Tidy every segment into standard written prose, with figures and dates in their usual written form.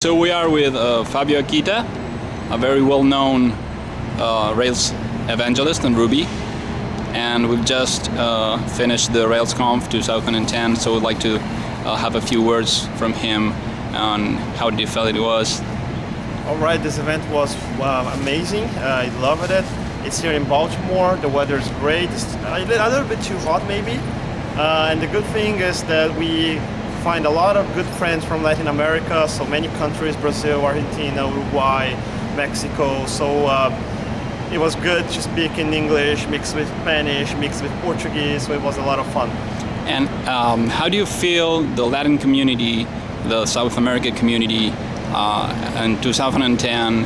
So we are with Fabio Akita, a very well-known Rails evangelist in Ruby, and we've just finished the RailsConf 2010, so we'd like to have a few words from him on how he felt it was. All right, this event was amazing. I loved it. It's here in Baltimore. The weather is great. It's a little bit too hot maybe. And the good thing is that we find a lot of good friends from Latin America, so many countries, Brazil, Argentina, Uruguay, Mexico. So it was good to speak in English, mixed with Spanish, mixed with Portuguese, so it was a lot of fun. And how do you feel the Latin community, the South American community in 2010,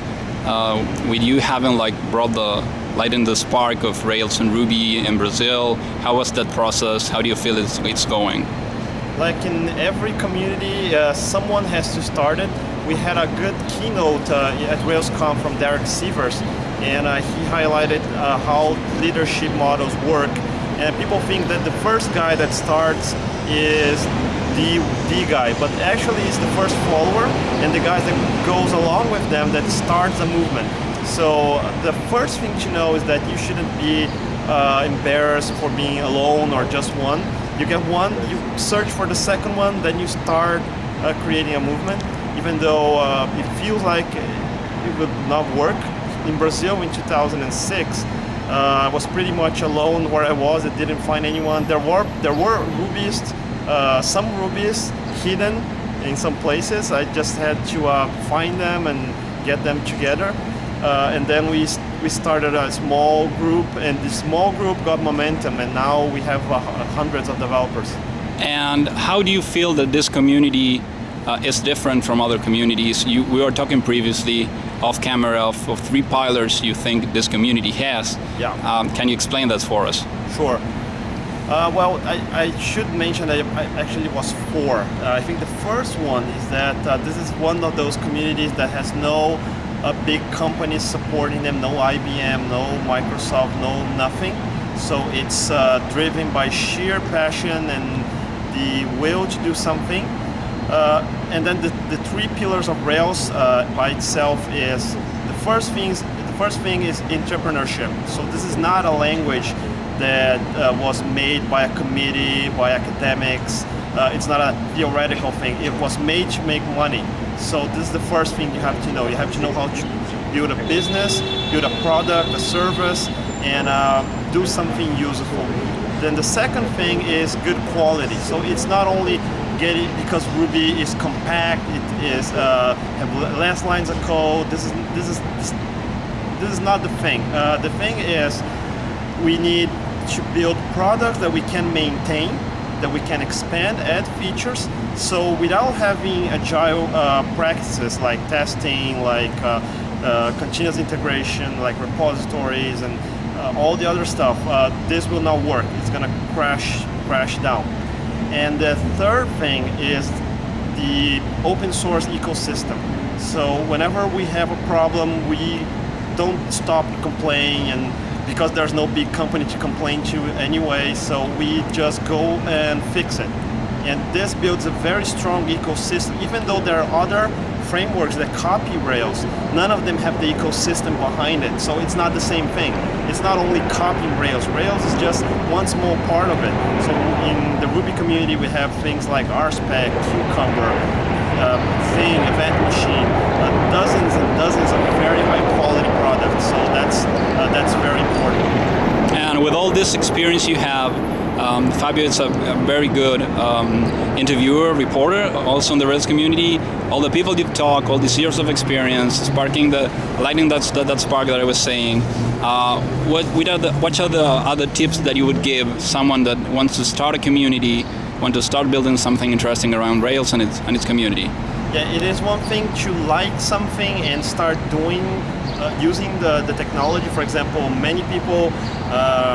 with you having brought the light in the spark of Rails and Ruby in Brazil? How was that process? How do you feel it's going? Like in every community, someone has to start it. We had a good keynote at RailsConf from Derek Sievers, and he highlighted how leadership models work. And people think that the first guy that starts is the guy, but actually it's the first follower and the guys that goes along with them that starts a movement. So the first thing to know is that you shouldn't be embarrassed for being alone or just one. You get one, you search for the second one, then you start creating a movement, even though it feels like it would not work. In Brazil in 2006, I was pretty much alone where I was. I didn't find anyone. There were Rubyists, some Rubyists hidden in some places. I just had to find them and get them together. And then we started a small group, and the small group got momentum, and now we have hundreds of developers. And how do you feel that this community is different from other communities? We were talking previously off camera of 3 pillars you think this community has. Yeah. Can you explain that for us? Sure. Well, I should mention that it actually was 4. I think the first one is that this is one of those communities that has no big companies supporting them, no IBM, no Microsoft, no nothing. So it's driven by sheer passion and the will to do something. And then the 3 pillars of Rails by itself is the first thing is entrepreneurship. So this is not a language that was made by a committee, by academics. It's not a theoretical thing. It was made to make money. So this is the first thing you have to know. You have to know how to build a business, build a product, a service, and do something useful. Then the second thing is good quality. So it's not only getting, because Ruby is compact, it is have less lines of code. This is not the thing. The thing is we need to build products that we can maintain, that we can expand, add features. So without having agile practices like testing, like continuous integration, like repositories and all the other stuff, this will not work. It's gonna crash down. And the third thing is the open source ecosystem. So whenever we have a problem, we don't stop complaining, and because there's no big company to complain to anyway, so we just go and fix it. And this builds a very strong ecosystem. Even though there are other frameworks that copy Rails, none of them have the ecosystem behind it. So it's not the same thing. It's not only copying Rails. Rails is just one small part of it. So in the Ruby community, we have things like RSpec, Cucumber, Thing, Event Machine, dozens and dozens of very high quality products. So that's very important. And with all this experience you have, Fabio is a very good interviewer, reporter, also in the Rails community. All the people you've talked, all these years of experience, lighting that spark that I was saying. What are the other tips that you would give someone that wants to start a community, want to start building something interesting around Rails and its community? Yeah, it is one thing to like something and start doing, using the technology. For example, many people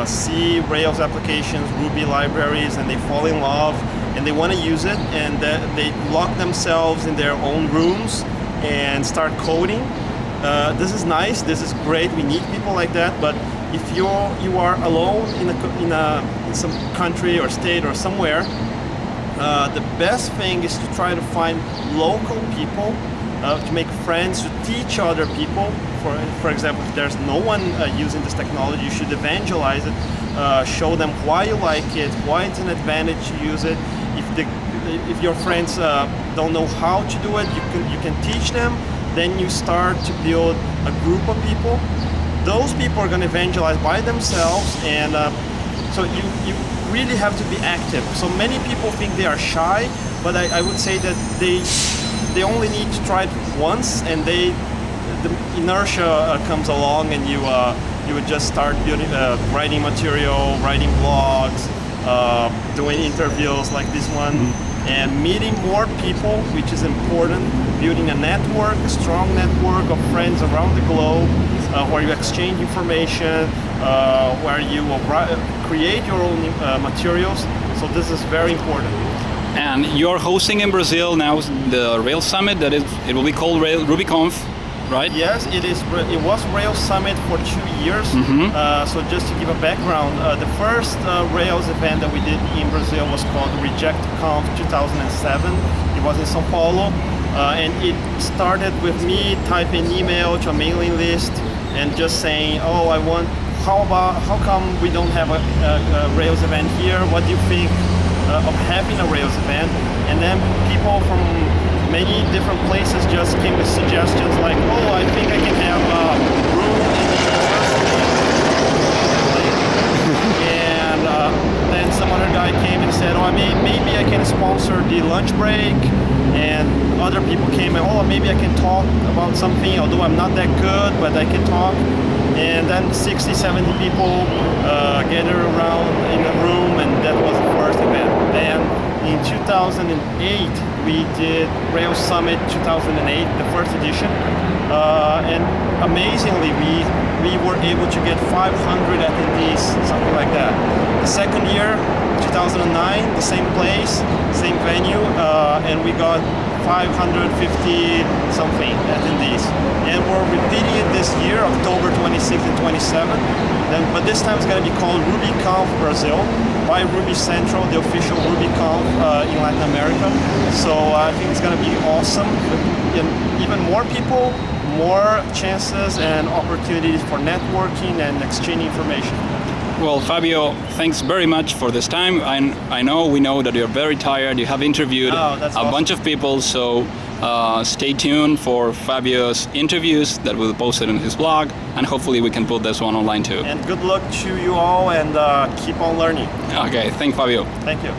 see Rails applications, Ruby libraries, and they fall in love and they want to use it, and they lock themselves in their own rooms and start coding. This is nice, this is great, we need people like that, but if you are alone in some country or state or somewhere, the best thing is to try to find local people to make friends, to teach other people. For example, if there's no one using this technology, you should evangelize it, show them why you like it, why it's an advantage to use it. If your friends don't know how to do it, you can teach them. Then you start to build a group of people. Those people are going to evangelize by themselves, and so you really have to be active. So many people think they are shy, but I would say that they only need to try it once, and the inertia comes along, and you would just start building, writing material, writing blogs, doing interviews like this one, and meeting more people, which is important. Building a network, a strong network of friends around the globe, where you exchange information, where you will create your own materials. So this is very important. And you're hosting in Brazil now the Rails Summit. It will be called RubyConf, right? Yes, it is. It was Rails Summit for 2 years. So just to give a background, the first Rails event that we did in Brazil was called RejectConf 2007. It was in São Paulo, and it started with me typing an email to a mailing list and just saying, "Oh, how come we don't have a Rails event here? What do you think of having a Rails event?" And then people from many different places just came with suggestions like, "Oh, I think I can have a room in the university." And then some other guy came and said, "Oh, maybe I can sponsor the lunch break." And other people came and, "Oh, maybe I can talk about something, although I'm not that good, but I can talk." And then 60, 70 people gathered around in a room, and that was the first event. Then in 2008, we did Rails Summit 2008, the first edition. And amazingly, we were able to get 500 attendees, something like that. The second year, 2009, the same place, same venue, and we got 550 something attendees. And we're repeating it this year, October 26th and 27th. But this time it's going to be called RubyConf Brazil by Ruby Central, the official RubyConf in Latin America. So I think it's going to be awesome. Even more people, more chances and opportunities for networking and exchanging information. Well, Fabio, thanks very much for this time. We know that you're very tired. You have interviewed a bunch of people, so stay tuned for Fabio's interviews that we'll post it in his blog, and hopefully we can put this one online too. And good luck to you all, and keep on learning. Okay, thanks, Fabio. Thank you.